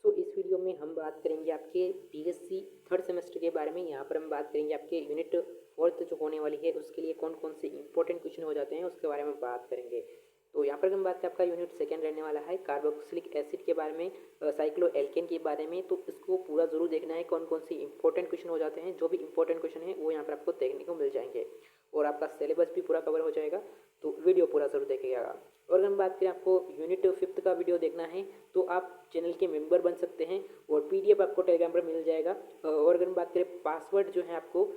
सो इस वीडियो में हम बात करेंगे आपके पीएससी थर्ड सेमेस्टर के बारे में। यहाँ पर हम बात करेंगे आपके यूनिट फोर्थ जो होने वाली है उसके लिए कौन कौन से इंपॉर्टेंट क्वेश्चन हो जाते हैं उसके बारे में बात करेंगे। तो यहाँ पर हम बात करें, आपका यूनिट सेकंड रहने वाला है कार्बोक्सिलिक एसिड के बारे में, साइक्लो एल्केन के बारे में। तो इसको पूरा जरूर देखना है, कौन कौन से इंपॉर्टेंट क्वेश्चन हो जाते हैं। जो भी इंपॉर्टेंट क्वेश्चन है वो यहाँ पर आपको देखने को मिल जाएंगे और आपका सिलेबस भी पूरा कवर हो जाएगा। तो वीडियो पूरा जरूर देखिएगा। और अगर हम बात करें, आपको यूनिट फिफ्थ का वीडियो देखना है तो आप चैनल के मेंबर बन सकते हैं और पीडीएफ आपको टेलीग्राम पर मिल जाएगा। और अगर हम बात करें, पासवर्ड जो है आपको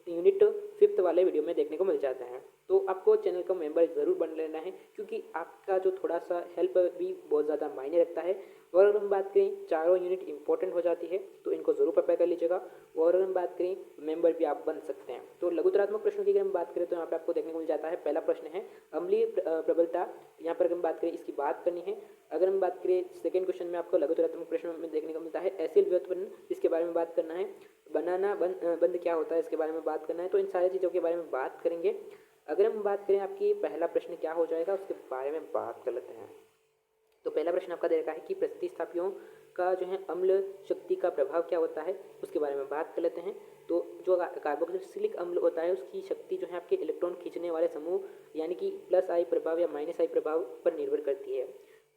यूनिट फिफ्थ वाले वीडियो में देखने को मिल जाता है। तो आपको चैनल का मेंबर ज़रूर बन लेना है, क्योंकि आपका जो थोड़ा सा हेल्प भी बहुत ज़्यादा मायने रखता है। और अगर हम बात करें, चारों यूनिट इंपॉर्टेंट हो जाती है तो इनको जरूर प्रिपेयर कर लीजिएगा। और अगर हम बात करें, मेंबर भी आप बन सकते हैं। तो लघुतरात्मक प्रश्नों की अगर हम बात करें तो यहाँ पर आपको देखने को मिल जाता है। पहला प्रश्न है अम्लीय प्रबलता। यहाँ पर अगर हम बात करें, इसकी बात करनी है। अगर हम बात करें, सेकंड क्वेश्चन में आपको लघुतरात्मक प्रश्न में देखने को मिलता है एसिड व्युत्पन्न, इसके बारे में बात करना है। बनाना बंद क्या होता है, इसके बारे में बात करना है। तो इन सारी चीज़ों के बारे में बात करेंगे। अगर हम बात करें, आपकी पहला प्रश्न क्या हो जाएगा उसके बारे में बात कर लेते हैं। तो पहला प्रश्न आपका दे रखा है कि प्रतिस्थापियों का जो है अम्ल शक्ति का प्रभाव क्या होता है, उसके बारे में बात कर लेते हैं। तो जो कार्बोक्सिलिक अम्ल होता है उसकी शक्ति जो है आपके इलेक्ट्रॉन खींचने वाले समूह यानी कि प्लस आई प्रभाव या माइनस आई प्रभाव पर निर्भर करती है।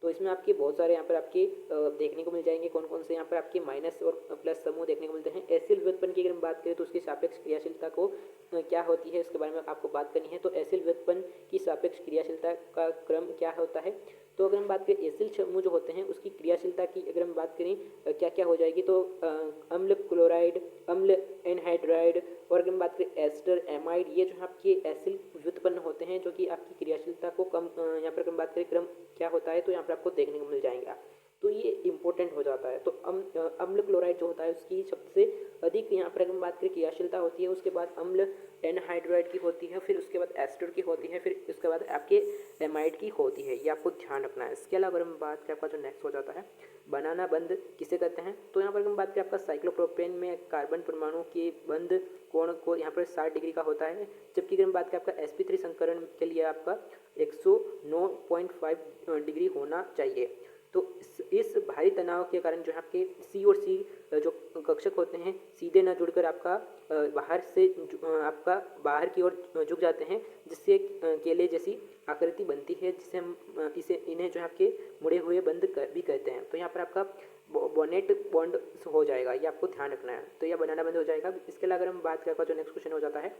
तो इसमें आपके बहुत सारे यहाँ पर आपके देखने को मिल जाएंगे कौन कौन से यहाँ पर आपके माइनस और प्लस समूह देखने को मिलते हैं। एसिड व्युत्पन्न की अगर हम बात करें तो उसकी सापेक्ष क्रियाशीलता को क्या होती है इसके बारे में आपको बात करनी है। तो एसिड व्युत्पन्न की सापेक्ष क्रियाशीलता का क्रम क्या होता है। तो अगर हम बात करें एसिड समूह जो होते हैं उसकी क्रियाशीलता की अगर हम बात करें क्या क्या हो जाएगी, तो अम्ल क्लोराइड, अम्ल एनहाइड्राइड, और अगर हम बात करें एस्टर एमाइड, ये जो है आपके एसिड व्युत्पन्न होते हैं जो कि आपकी क्रियाशीलता को कम यहाँ पर अगर हम बात करें क्रम क्या होता है तो यहाँ पर आपको देखने को मिल जाएगा। तो ये इंपॉर्टेंट हो जाता है। तो अम्ल क्लोराइड जो होता है उसकी सबसे अधिक यहाँ पर अगर हम बात करें क्रियाशीलता होती है, उसके बाद अम्ल एनहाइड्राइड की होती है, फिर उसके बाद एस्टर की होती है, फिर उसके बाद आपके एमाइड की होती है। ये आपको ध्यान रखना है। इसके अलावा अगर हम बात करें, आपका जो नेक्स्ट हो जाता है बनाना बंद किसे कहते हैं। तो यहाँ पर हम बात करें, आपका साइक्लोप्रोपेन में कार्बन परमाणु के बंद कोण को यहाँ पर 60 डिग्री का होता है, जबकि अगर हम बात करें आपका sp3 संकरण के लिए आपका 109.5 डिग्री होना चाहिए। तो इस भारी तनाव के कारण जो है आपके सी और सी जो कक्षक होते हैं सीधे न जुड़कर आपका बाहर से आपका बाहर की ओर झुक जाते हैं, जिससे केले जैसी आकृति बनती है, जिसे हम इन्हें जो है आपके मुड़े हुए बंद भी कहते हैं। तो यहाँ पर आपका बोनेट बॉन्ड हो जाएगा, ये आपको ध्यान रखना है। तो यह बनाना बंद हो जाएगा। इसके अलावा अगर हम बात करें, जो नेक्स्ट क्वेश्चन हो जाता है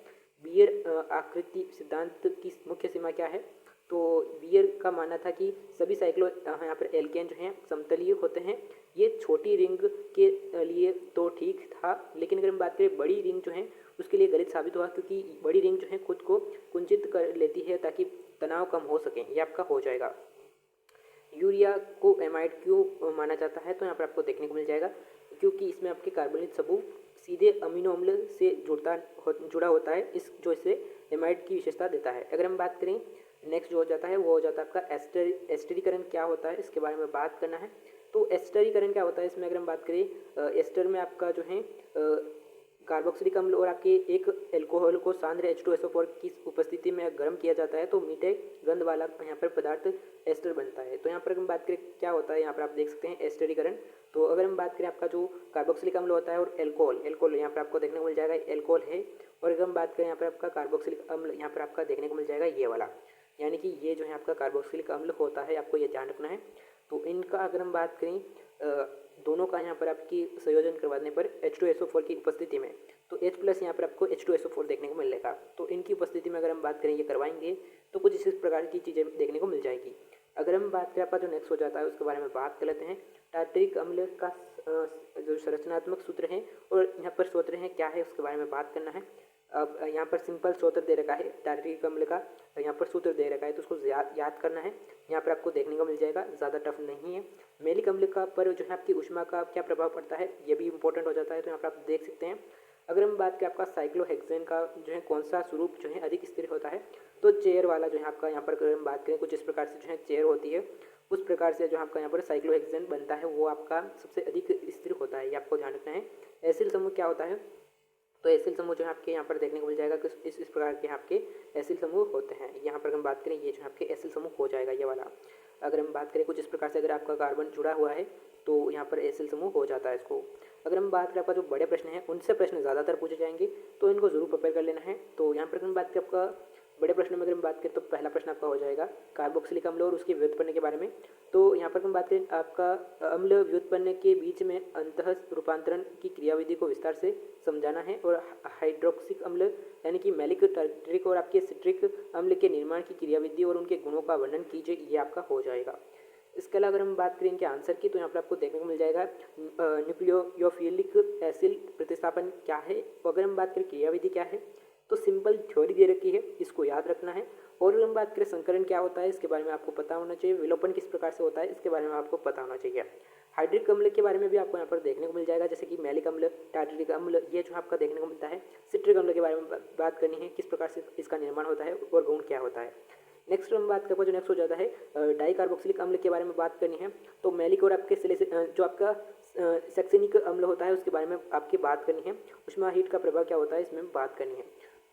बियर आकृति सिद्धांत की मुख्य सीमा क्या है। तो बियर का मानना था कि सभी साइक्लो यहाँ पर एल्केन जो हैं समतलीय होते हैं। ये छोटी रिंग के लिए तो ठीक था, लेकिन अगर हम बात करें बड़ी रिंग जो है उसके लिए गलत साबित हुआ, क्योंकि बड़ी रिंग जो है खुद को कुंचित कर लेती है ताकि तनाव कम हो सके। ये आपका हो जाएगा। यूरिया को एमाइड क्यों माना जाता है, तो यहाँ पर आपको देखने को मिल जाएगा क्योंकि इसमें आपके कार्बोनिल समूह सीधे अमीनो अम्ल से जुड़ा होता है, इस जो इसे एमाइड की विशेषता देता है। अगर हम बात करें, नेक्स्ट जो हो जाता है वो हो जाता है आपका एस्टरीकरण क्या होता है, इसके बारे में बात करना है। तो एस्टरीकरण क्या होता है, इसमें अगर हम बात करें एस्टर में आपका जो है कार्बोक्सिलिक अम्ल और आपके एक एल्कोहल को सांद्र H2SO4 की उपस्थिति में गर्म किया जाता है तो मीठे गंध वाला यहाँ पर पदार्थ एस्टर बनता है। तो यहाँ पर हम बात करें क्या होता है, यहाँ पर आप देख सकते हैं एस्टरीकरण। तो अगर हम बात करें, आपका जो कार्बोक्सिलिक अम्ल होता है और एल्कोहल यहाँ पर आपको देखने को मिल जाएगा एल्कोहल है। और अगर हम बात करें यहाँ पर आपका कार्बोक्सिलिक अम्ल, यहाँ पर आपका देखने को मिल जाएगा ये वाला, यानी कि ये जो है आपका कार्बोक्सिलिक अम्ल होता है, आपको ये ध्यान रखना है। तो इनका अगर हम बात करें दोनों का यहाँ पर आपकी संयोजन करवाने पर H2SO4 की उपस्थिति में, तो H प्लस यहाँ पर आपको H2SO4 देखने को मिलेगा। तो इनकी उपस्थिति में अगर हम बात करें ये करवाएंगे तो कुछ इस प्रकार की चीज़ें देखने को मिल जाएगी। अगर हम बात करें, आपका जो नेक्स्ट हो जाता है उसके बारे में बात कर लेते हैं। टार्टरिक अम्ल का जो संरचनात्मक सूत्र है और यहाँ पर सूत्र है क्या है उसके बारे में बात करना है। अब यहाँ पर सिंपल सूत्र दे रखा है टार्टरिक अम्ल का, यहाँ पर सूत्र दे रखा है तो उसको याद करना है। यहाँ पर आपको देखने को मिल जाएगा, ज़्यादा टफ नहीं है। मेलिक अम्ल का पर जो है आपकी ऊष्मा का क्या प्रभाव पड़ता है, ये भी इंपॉर्टेंट हो जाता है। तो यहाँ पर आप देख सकते हैं। अगर हम बात करें आपका साइक्लोहेक्सेन का जो है कौन सा स्वरूप जो है अधिक स्थिर होता है, तो चेयर वाला जो है आपका यहाँ पर अगर हम बात करें कुछ इस प्रकार से जो है चेयर होती है, उस प्रकार से जो आपका यहाँ पर साइक्लोहेक्सेन बनता है वो आपका सबसे अधिक स्थिर होता है, ये आपको ध्यान रखना है। एसिल समूह क्या होता है, तो एसिल समूह जो है आपके यहाँ पर देखने को मिल जाएगा कि इस प्रकार के आपके एसिल समूह होते हैं। यहाँ पर हम बात करें ये जो आपके एसिल समूह हो जाएगा ये वाला। अगर हम बात करें कुछ इस प्रकार से, अगर आपका कार्बन जुड़ा हुआ है तो यहाँ पर एसिल समूह हो जाता है इसको। अगर हम बात करें आपका जो बड़े प्रश्न हैं उनसे प्रश्न ज़्यादातर पूछे जाएंगे, तो इनको जरूर प्रिपेयर कर लेना है। तो यहाँ पर अगर हम बात करें आपका बड़े प्रश्न में अगर हम बात करें तो पहला प्रश्न आपका हो जाएगा कार्बोक्सिलिक अम्ल और उसके व्युत्पन्न के बारे में। तो यहाँ पर हम बात करें आपका अम्ल व्युत्पन्न के बीच में अंतः रूपांतरण की क्रियाविधि को विस्तार से समझाना है, और हाइड्रोक्सिक अम्ल यानी कि मैलिक, टार्टरिक और आपके सिट्रिक अम्ल के निर्माण की क्रियाविधि और उनके गुणों का वर्णन कीजिए, ये आपका हो जाएगा। इसके अलावा अगर हम बात करें इनके आंसर की, तो यहाँ पर आपको देखने को मिल जाएगा न्यूक्लियोफिलिक एसिड प्रतिस्थापन क्या है। अगर हम बात करें क्रियाविधि क्या है, तो सिंपल थ्योरी दे रखी है, इसको याद रखना है। और अगर हम बात करें संकरण क्या होता है, इसके बारे में आपको पता होना चाहिए। विलोपन किस प्रकार से होता है, इसके बारे में आपको पता होना चाहिए। हाइड्रिक अम्ल के बारे में भी आपको यहाँ पर देखने को मिल जाएगा, जैसे कि मैलिक अम्ल, टार्टरिक अम्ल, ये जो आपका देखने को मिलता है। सिट्रिक अम्ल के बारे में बात करनी है, किस प्रकार से इसका निर्माण होता है और गुण क्या होता है। नेक्स्ट हम बात करें, जो नेक्स्ट हो जाता है डाई कार्बोक्सिलिक अम्ल के बारे में बात करनी है। तो मैलिक और आपके जो आपका सैक्सेनिक अम्ल होता है उसके बारे में आपकी बात करनी है। ऊष्मा हीट का प्रभाव क्या होता है, इसमें बात करनी है।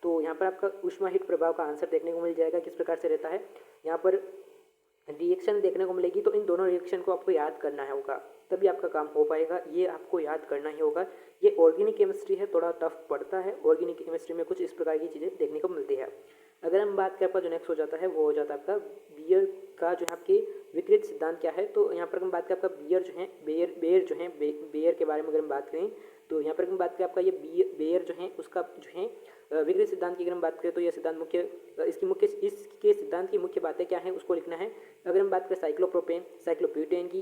तो यहाँ पर आपका ऊष्मा हीट प्रभाव का आंसर देखने को मिल जाएगा, किस प्रकार से रहता है। यहाँ पर रिएक्शन देखने को मिलेगी, तो इन दोनों रिएक्शन को आपको याद करना है होगा, तभी आपका काम हो पाएगा। ये आपको याद करना ही होगा। ये ऑर्गेनिक केमिस्ट्री है, थोड़ा टफ पड़ता है। ऑर्गेनिक केमिस्ट्री में कुछ इस प्रकार की चीज़ें देखने को मिलती है। अगर हम बात करें आपका जो नेक्स्ट हो जाता है वो हो जाता है आपका बियर का जो है आपके विकृत सिद्धांत क्या है। तो यहाँ पर हम बात करें आपका बियर जो है बेयर के बारे में अगर हम बात करें, तो यहाँ पर हम बात करें आपका ये बेयर जो है उसका जो है विकृत सिद्धांत की अगर हम बात करें, तो यह सिद्धांत इसके सिद्धांत की मुख्य बातें क्या हैं उसको लिखना है। अगर हम बात करें साइक्लोप्रोपेन, साइक्लोब्यूटेन की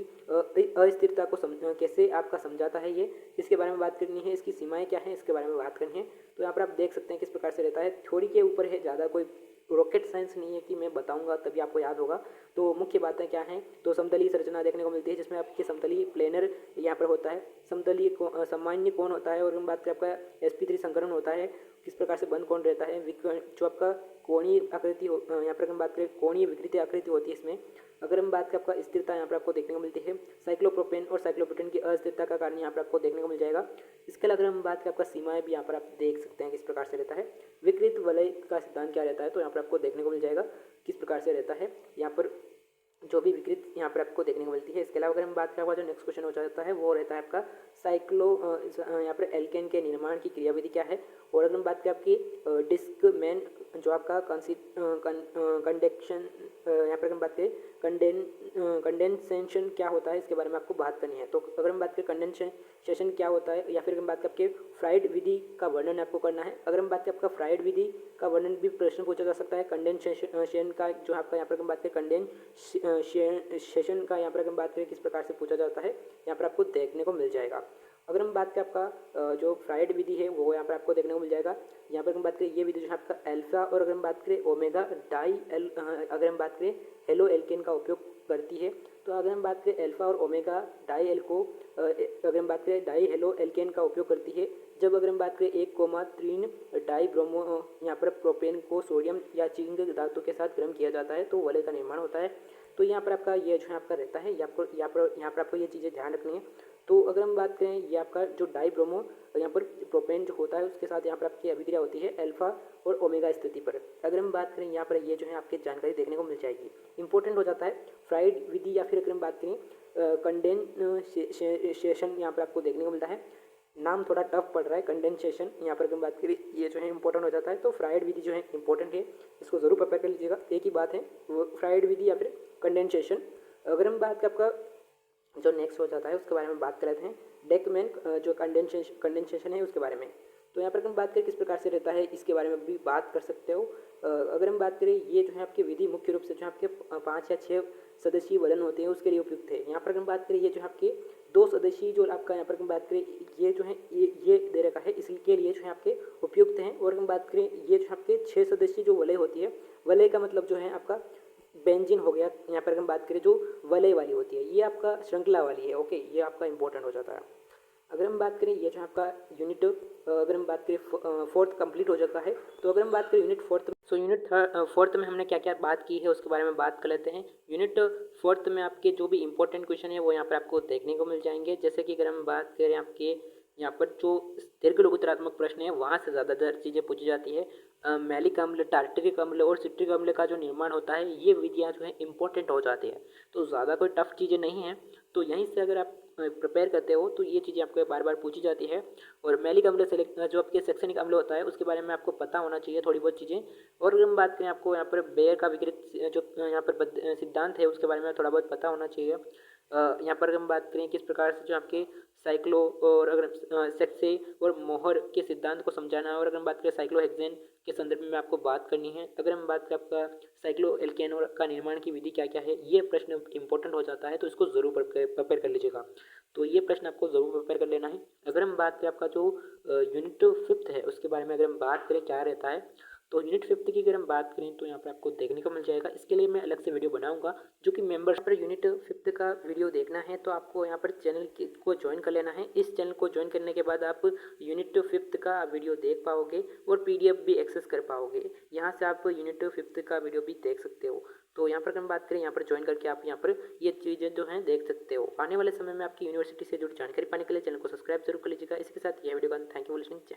अस्थिरता को कैसे आपका समझाता है, ये इसके बारे में बात करनी है। इसकी सीमाएं क्या हैं, इसके बारे में बात करनी है। तो यहाँ पर आप देख सकते हैं किस प्रकार से रहता है। थ्योरी के ऊपर है, ज़्यादा कोई रॉकेट साइंस नहीं है कि मैं बताऊंगा तभी आपको याद होगा। तो मुख्य बातें क्या हैं, तो समतलीय संरचना देखने को मिलती है, जिसमें आपके समतलीय प्लेनर यहाँ पर होता है, समतलीय सामान्य कोण होता है, और हम बात करें आपका sp3 संकरण होता है, किस प्रकार से बंद कोण रहता है। जो आपका कोणीय आकृति यहाँ पर हम बात करें कोणीय विकृति आकृति होती है इसमें। अगर हम बात करें आपका स्थिरता यहाँ पर आपको देखने को मिलती है। साइक्लोप्रोपेन और साइक्लोब्यूटेन की अस्थिरता का कारण यहाँ पर आपको देखने को मिल जाएगा। इसके अलावा अगर हम बात करें आपका सीमाएं भी यहाँ पर आप देख सकते हैं किस प्रकार से रहता है। विकृत वलय का सिद्धांत क्या रहता है, तो यहाँ पर आपको देखने को मिल जाएगा किस प्रकार से रहता है। यहाँ पर जो भी विकृत यहाँ पर आपको देखने को मिलती है। इसके अलावा अगर हम बात करें जो नेक्स्ट क्वेश्चन हो जाता है वो रहता है आपका यहाँ पर एल्केन के निर्माण की क्रियाविधि क्या है। और अगर हम बात करें आपकी डिस्क मैन जो आपका कंडक्शन यहाँ पर हम बात करें कंडेंसेशन क्या होता है, इसके बारे में आपको बात करनी है। तो अगर हम बात करें कंडेंसेशन क्या होता है, या फिर हम बात करें आपके फ्राइड विधि का वर्णन आपको करना है। अगर हम बात करें आपका फ्राइड विधि का वर्णन भी प्रश्न पूछा जा सकता है। कंडेंसेशन का जो आपका यहाँ पर हम बात करें कंडेंसेशन का यहाँ पर हम बात करें किस प्रकार से पूछा जाता है, यहाँ पर आपको देखने को मिल जाएगा। अगर हम बात करें आपका जो फ्राइड विधि है वो यहाँ पर आपको देखने को मिल जाएगा। यहाँ पर हम बात करें ये विधि जो है आपका अल्फा और अगर हम बात करें ओमेगा डाई अगर हम बात करें हेलो एल्केन का उपयोग करती है। तो अगर हम बात करें अल्फा और ओमेगा डाई एल को अगर हम बात करें डाई हेलो एल्केन का उपयोग करती है जब अगर हम बात करें 1,3 डाई ब्रोमो यहाँ पर प्रोपेन को सोडियम या जिंक धातु के साथ गर्म किया जाता है तो वलय का निर्माण होता है। तो यहाँ पर आपका ये जो है आपका रहता है, यहाँ पर आपको ये चीज़ें ध्यान रखनी है। तो अगर हम बात करें ये आपका जो डाई ब्रोमो यहाँ पर प्रोपेन जो होता है उसके साथ यहाँ पर आपकी अभिक्रिया होती है अल्फा और ओमेगा स्थिति पर। अगर हम बात करें यहाँ पर ये जो है आपकी जानकारी देखने को मिल जाएगी। इंपॉर्टेंट हो जाता है फ्राइड विधि या फिर अगर हम बात करें कंडेंसेशन यहाँ पर आपको देखने को मिलता है। नाम थोड़ा टफ पड़ रहा है कंडेंसेशन, यहाँ पर अगर हम बात करें ये जो है इंपॉर्टेंट हो जाता है। तो फ्राइड विधि जो है इंपॉर्टेंट है, इसको जरूर प्रिपेयर कर लीजिएगा। एक ही बात है वो फ्राइड विधि या फिर कंडेंसेशन। अगर हम बात करें आपका जो नेक्स्ट हो जाता है उसके बारे में बात कर लेते हैं। डेकमैन जो कंडेंसेशन है उसके बारे में। तो यहाँ पर हम बात करें किस प्रकार से रहता है इसके बारे में भी बात कर सकते हो। अगर हम बात करें ये जो है आपकी विधि मुख्य रूप से जो आपके 5 या 6 सदस्यीय वलन होते हैं उसके लिए उपयुक्त है। यहाँ पर हम बात करें ये जो है आपके 2 सदस्यीय जो आपका यहाँ पर हम बात करें ये जो है ये दे रखा है इसके लिए जो है आपके उपयुक्त हैं। और हम बात करें ये जो आपके 6 सदस्यीय जो वलय होती है, वलय का मतलब जो है आपका बेंजीन हो गया। यहाँ पर हम बात करें जो वलय वाली होती है ये आपका श्रृंखला वाली है। ओके, ये आपका इंपॉर्टेंट हो जाता है। अगर हम बात करें ये जो आपका यूनिट अगर हम बात करें फोर्थ कंप्लीट हो जाता है। तो अगर हम बात करें यूनिट फोर्थ, तो यूनिट फोर्थ में हमने क्या क्या बात की है उसके बारे में बात कर लेते हैं। यूनिट फोर्थ में आपके जो भी इंपॉर्टेंट क्वेश्चन है वो यहाँ पर आपको देखने को मिल जाएंगे। जैसे कि अगर हम बात करें आपके यहाँ पर जो दीर्घ लघुत्तरात्मक प्रश्न है वहाँ से ज़्यादातर चीज़ें पूछी जाती है। मैलिक अम्ल, टार्टरिक अम्ल और सिट्रिक अम्ल का जो निर्माण होता है ये विधियाँ जो है इंपॉर्टेंट हो जाती है। तो ज़्यादा कोई टफ चीज़ें नहीं हैं। तो यहीं से अगर आप प्रिपेयर करते हो तो ये चीज़ें आपको बार बार पूछी जाती है। और मैलिक अम्ल जो आपके शैक्षणिक अम्ल होता है उसके बारे में आपको पता होना चाहिए थोड़ी बहुत चीज़ें। और अगर हम बात करें आपको यहाँ पर बेयर का विकृत जो यहाँ पर सिद्धांत है उसके बारे में थोड़ा बहुत पता होना चाहिए। यहाँ पर हम बात करें किस प्रकार से जो आपके साइक्लो और अगर सेक्से और मोहर के सिद्धांत को समझाना है। और अगर हम बात करें साइक्लोहेक्सेन के संदर्भ में आपको बात करनी है। अगर हम बात करें आपका साइक्लो एल्केनों का निर्माण की विधि क्या क्या है, ये प्रश्न इंपॉर्टेंट हो जाता है तो इसको जरूर प्रिपेयर कर लीजिएगा। तो ये प्रश्न आपको जरूर प्रिपेयर कर लेना है। अगर हम बात करें आपका जो यूनिट 5 है उसके बारे में अगर हम बात करें क्या रहता है, तो यूनिट 5 की अगर हम बात करें तो यहाँ पर आपको देखने को मिल जाएगा। इसके लिए मैं अलग से वीडियो बनाऊंगा जो कि मेंबर्स पर यूनिट 5 का वीडियो देखना है तो आपको यहाँ पर चैनल को ज्वाइन कर लेना है। इस चैनल को ज्वाइन करने के बाद आप यूनिट 5 का वीडियो देख पाओगे और पीडीएफ भी एक्सेस कर पाओगे। यहाँ से आप यूनिट 5 का वीडियो भी देख सकते हो। तो यहाँ पर हम बात करें, यहाँ पर ज्वाइन करके आप यहाँ पर ये चीज़ें जो हैं देख सकते हो। आने वाले समय में आपकी यूनिवर्सिटी से जुड़ी जानकारी पाने के लिए चैनल को सब्सक्राइब जरूर कर लीजिएगा। इसके साथ यह वीडियो का थैंक यू फॉर लिसनिंग।